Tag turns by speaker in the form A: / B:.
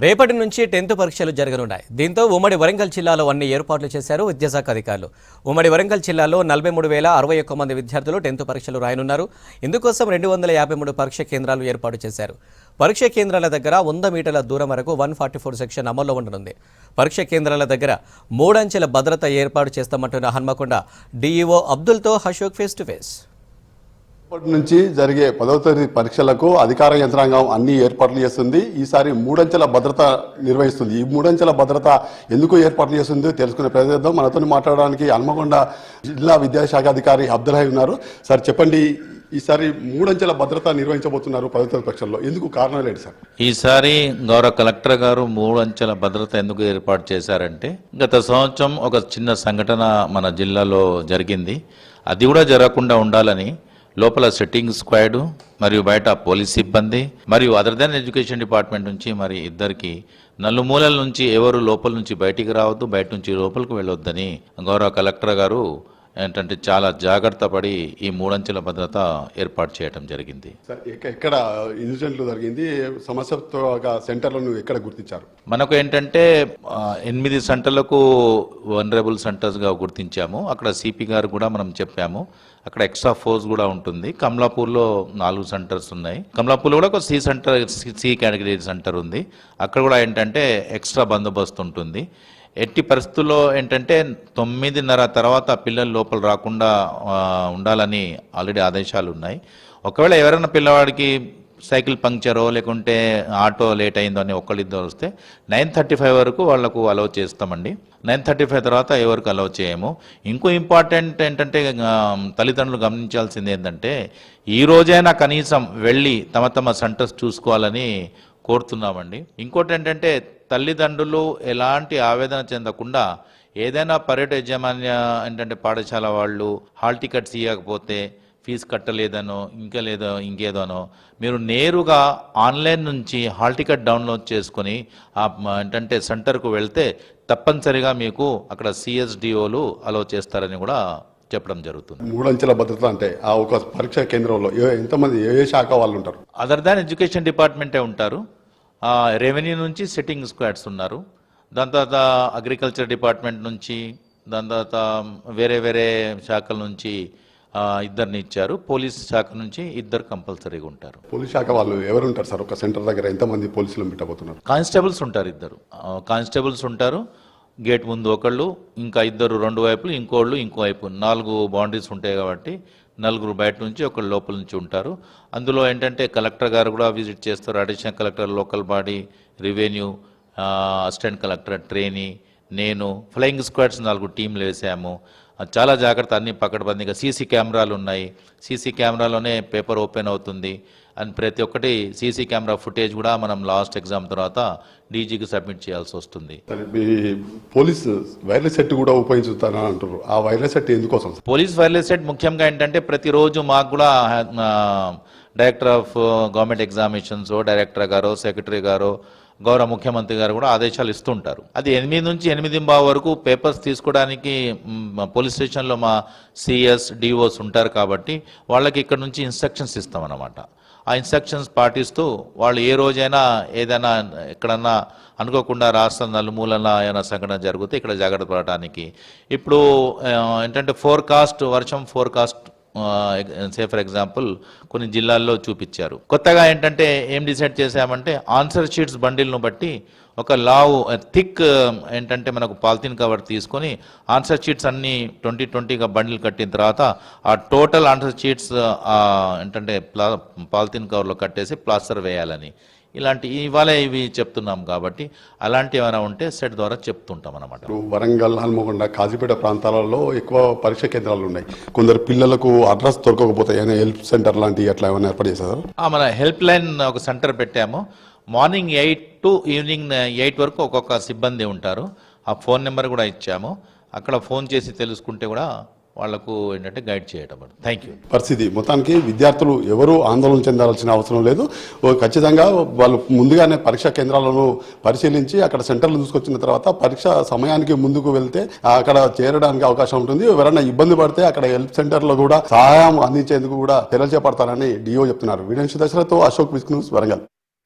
A: రేపటి నుంచి 10th పరీక్షలు జరగనున్నాయి. దీంతో ఉమ్మడి వరంగల్ జిల్లాలో అన్ని ఏర్పాట్లు చేశారు విద్యాశాఖ అధికారులు. ఉమ్మడి వరంగల్ జిల్లాలో 43,061 మంది విద్యార్థులు 10th పరీక్షలు రాయనున్నారు. ఇందుకోసం 253 పరీక్ష కేంద్రాలు ఏర్పాటు చేశారు. పరీక్ష కేంద్రాల దగ్గర 100 మీటర్ల దూరం వరకు 144 సెక్షన్ అమల్లో ఉండనుంది. పరీక్ష కేంద్రాల దగ్గర 3 అంచెల భద్రత ఏర్పాటు చేస్తామంటున్న హన్మకొండ డీఈఓ అబ్దుల్తో అశోక్ ఫేస్ టు ఫేస్.
B: ఇప్పటి నుంచి జరిగే 10వ తరగతి పరీక్షలకు అధికార యంత్రాంగం అన్ని ఏర్పాట్లు చేస్తుంది. ఈసారి 3 అంచెల భద్రత నిర్వహిస్తుంది. ఈ 3 అంచెల భద్రత ఎందుకు ఏర్పాట్లు చేస్తుందో తెలుసుకునే ప్రయత్నం మనతో మాట్లాడడానికి హన్మకొండ జిల్లా విద్యాశాఖ అధికారి అబ్దుల్ హై ఉన్నారు. సార్ చెప్పండి, ఈసారి 3 అంచెల భద్రత నిర్వహించబోతున్నారు 10వ తరగతి పరీక్షల్లో, ఎందుకు కారణాలు ఏంటి సార్?
C: ఈసారి గౌరవ కలెక్టర్ గారు 3 అంచెల భద్రత ఎందుకు ఏర్పాటు చేశారంటే, గత సంవత్సరం ఒక చిన్న సంఘటన మన జిల్లాలో జరిగింది. అది కూడా జరగకుండా ఉండాలని లోపల సెట్టింగ్ స్క్వాడ్ మరియు బయట పోలీస్ సిబ్బంది మరియు అదర్ దాన్ ఎడ్యుకేషన్ డిపార్ట్మెంట్ నుంచి మరి ఇద్దరికి నలుమూలల నుంచి ఎవరు లోపల నుంచి బయటికి రావద్దు, బయట నుంచి లోపలికి వెళ్ళొద్దని గౌరవ కలెక్టర్ గారు ఏంటంటే చాలా జాగ్రత్త పడి ఈ 3 అంచెల భద్రత ఏర్పాటు చేయడం జరిగింది.
B: ఎక్కడ ఇన్సిడెంట్లు జరిగింది, సమస్యతో సెంటర్లను ఎక్కడ గుర్తించారు?
C: మనకు ఏంటంటే 8 సెంటర్లకు వనరబుల్ సెంటర్స్గా గుర్తించాము. అక్కడ సిపి గారు కూడా మనం చెప్పాము. అక్కడ ఎక్స్ట్రా ఫోర్స్ కూడా ఉంటుంది. కమలాపూర్లో 4 సెంటర్స్ ఉన్నాయి. కమలాపూర్లో కూడా ఒక సి కేటగిరీ సెంటర్ ఉంది. అక్కడ కూడా ఏంటంటే ఎక్స్ట్రా బందోబస్తు ఉంటుంది. ఎట్టి పరిస్థితుల్లో ఏంటంటే 9:30 తర్వాత పిల్లలు లోపల రాకుండా ఉండాలని ఆల్రెడీ ఆదేశాలు ఉన్నాయి. ఒకవేళ ఎవరైనా పిల్లవాడికి సైకిల్ పంక్చరో లేకుంటే ఆటో లేట్ అయిందో అని ఒకళ్ళిద్దరు వస్తే 9:35 వరకు వాళ్లకు అలౌ చేస్తామండి. 9:35 తర్వాత ఎవరికి అలౌ చేయము. ఇంకో ఇంపార్టెంట్ ఏంటంటే తల్లిదండ్రులు గమనించాల్సింది ఏంటంటే, ఈ రోజైనా కనీసం వెళ్ళి తమ సెంటర్స్ చూసుకోవాలని కోరుతున్నామండి. ఇంకోటి ఏంటంటే, తల్లిదండ్రులు ఎలాంటి ఆవేదన చెందకుండా ఏదైనా పర్యటన యాజమాన్య ఏంటంటే పాఠశాల వాళ్ళు హాల్ టికెట్స్ ఇవ్వకపోతే ఫీజు కట్టలేదనో ఇంకేదోనో మీరు నేరుగా ఆన్లైన్ నుంచి హాల్ టికెట్ డౌన్లోడ్ చేసుకుని ఏంటంటే సెంటర్కు వెళ్తే తప్పనిసరిగా మీకు అక్కడ సిఎస్డిఓలు అలౌ చేస్తారని కూడా చెప్పడం జరుగుతుంది.
B: 3 అంచెల భద్రత అంటే ఆ ఒక పరీక్షా కేంద్రంలో ఎంతమంది ఏ శాఖ వాళ్ళు ఉంటారు?
C: అదర్ దాన్ ఎడ్యుకేషన్ డిపార్ట్మెంటే ఉంటారు. రెవెన్యూ నుంచి సెట్టింగ్ స్క్వాడ్స్ ఉన్నారు. దాని తర్వాత అగ్రికల్చర్ డిపార్ట్మెంట్ నుంచి, దాని తర్వాత వేరే శాఖల నుంచి ఇద్దరిని ఇచ్చారు. పోలీస్ శాఖ నుంచి 2 కంపల్సరీగా ఉంటారు.
B: పోలీస్ శాఖ వాళ్ళు ఎవరు ఉంటారు సార్? ఒక సెంటర్ దగ్గర ఎంతమంది పోలీసులు పెట్టబోతున్నారు?
C: కానిస్టేబుల్స్ ఉంటారు. 2 కానిస్టేబుల్స్ ఉంటారు. గేట్ ముందు ఒకళ్ళు, ఇంకా 2 2 వైపులు, ఇంకోళ్ళు ఇంకో వైపు 4 బౌండరీస్ ఉంటాయి కాబట్టి 4 బయట నుంచి, ఒకళ్ళు లోపల నుంచి ఉంటారు. అందులో ఏంటంటే కలెక్టర్ గారు కూడా విజిట్ చేస్తారు. Additional collector, local body, revenue, assistant collector, trainee, నేను, ఫ్లయింగ్ స్క్వాడ్స్ 4 టీంలు వేసాము. చాలా జాగ్రత్త, అన్ని పకడ్బందీగా. సీసీ కెమెరాలు ఉన్నాయి. సీసీ కెమెరాలోనే పేపర్ ఓపెన్ అవుతుంది. అండ్ ప్రతి ఒక్కటి సీసీ కెమెరా ఫుటేజ్ కూడా మనం లాస్ట్ ఎగ్జామ్ తర్వాత డీజీకి సబ్మిట్ చేయాల్సి వస్తుంది.
B: పోలీస్ వైర్లెస్ సెట్ కూడా ఉపయోగిస్తారని అంటారు. ఆ వైర్లెస్ సెట్ ఎందుకోసం?
C: పోలీస్ వైర్లెస్ సెట్ ముఖ్యంగా ఏంటంటే ప్రతిరోజు మాకు కూడా director of government examinations director గారు, సెక్రటరీ గారు, గౌరవ ముఖ్యమంత్రి గారు కూడా ఆదేశాలు ఇస్తుంటారు. అది 8 నుంచి 8:15 వరకు పేపర్స్ తీసుకోవడానికి పోలీస్ స్టేషన్లో మా సిఎస్ డిఓస్ ఉంటారు కాబట్టి వాళ్ళకి ఇక్కడ నుంచి ఇన్స్ట్రక్షన్స్ ఇస్తామన్నమాట. ఆ ఇన్స్ట్రక్షన్స్ పాటిస్తూ వాళ్ళు ఏ రోజైనా ఏదైనా ఎక్కడన్నా అనుకోకుండా రాష్ట్రం నలుమూలన ఏమైనా సంఘటన జరిగితే ఇక్కడ జాగ్రత్త పడటానికి ఇప్పుడు ఏంటంటే వర్షం ఫోర్కాస్ట్ సే ఫర్ ఎగ్జాంపుల్ కొన్ని జిల్లాల్లో చూపించారు. కొత్తగా ఏంటంటే ఏం డిసైడ్ చేసామంటే ఆన్సర్ షీట్స్ బండిల్ను బట్టి ఒక థిక్ ఏంటంటే మనకు పాలిథిన్ కవర్ తీసుకొని ఆన్సర్ షీట్స్ అన్ని 20-20గా బండిల్ కట్టిన తర్వాత ఆ టోటల్ ఆన్సర్ షీట్స్ ఏంటంటే పాలిథిన్ కవర్లో కట్టేసి ప్లాస్టర్ వేయాలని ఇవాళ ఇవి చెప్తున్నాం కాబట్టి అలాంటివి ఏమైనా ఉంటే సెట్ ద్వారా చెప్తుంటాం అన్నమాట.
B: వరంగల్, హన్మకొండ, కాజీపేట ప్రాంతాలలో ఎక్కువ పరీక్ష కేంద్రాలు ఉన్నాయి. కొందరు పిల్లలకు అడ్రస్ దొరకకపోతే ఏమైనా హెల్ప్ సెంటర్ లాంటివి అట్లా ఏమైనా ఏర్పాటు చేశారు?
C: మన హెల్ప్ లైన్ ఒక సెంటర్ పెట్టాము. మార్నింగ్ 8 to ఈవినింగ్ 8 వరకు ఒక్కొక్క సిబ్బంది ఉంటారు. ఆ ఫోన్ నెంబర్ కూడా ఇచ్చాము. అక్కడ ఫోన్ చేసి తెలుసుకుంటే కూడా వాళ్లకు ఏంటంటే గైడ్ చేయడం. Thank you.
B: పరిస్థితి మొత్తానికి విద్యార్థులు ఎవరూ ఆందోళన చెందాల్సిన అవసరం లేదు. ఖచ్చితంగా వాళ్ళు ముందుగానే పరీక్షా కేంద్రాలను పరిశీలించి అక్కడ సెంటర్లు తీసుకొచ్చిన తర్వాత పరీక్ష సమయానికి ముందుకు వెళ్తే అక్కడ చేరడానికి అవకాశం ఉంటుంది. ఎవరైనా ఇబ్బంది పడితే అక్కడ హెల్ప్ సెంటర్లో కూడా సహాయం అందించేందుకు కూడా చర్యలు చేపడతారని డిఓ చెప్తున్నారు. వీడియో దశలతో అశోక్ విష్ణు, వరంగల్.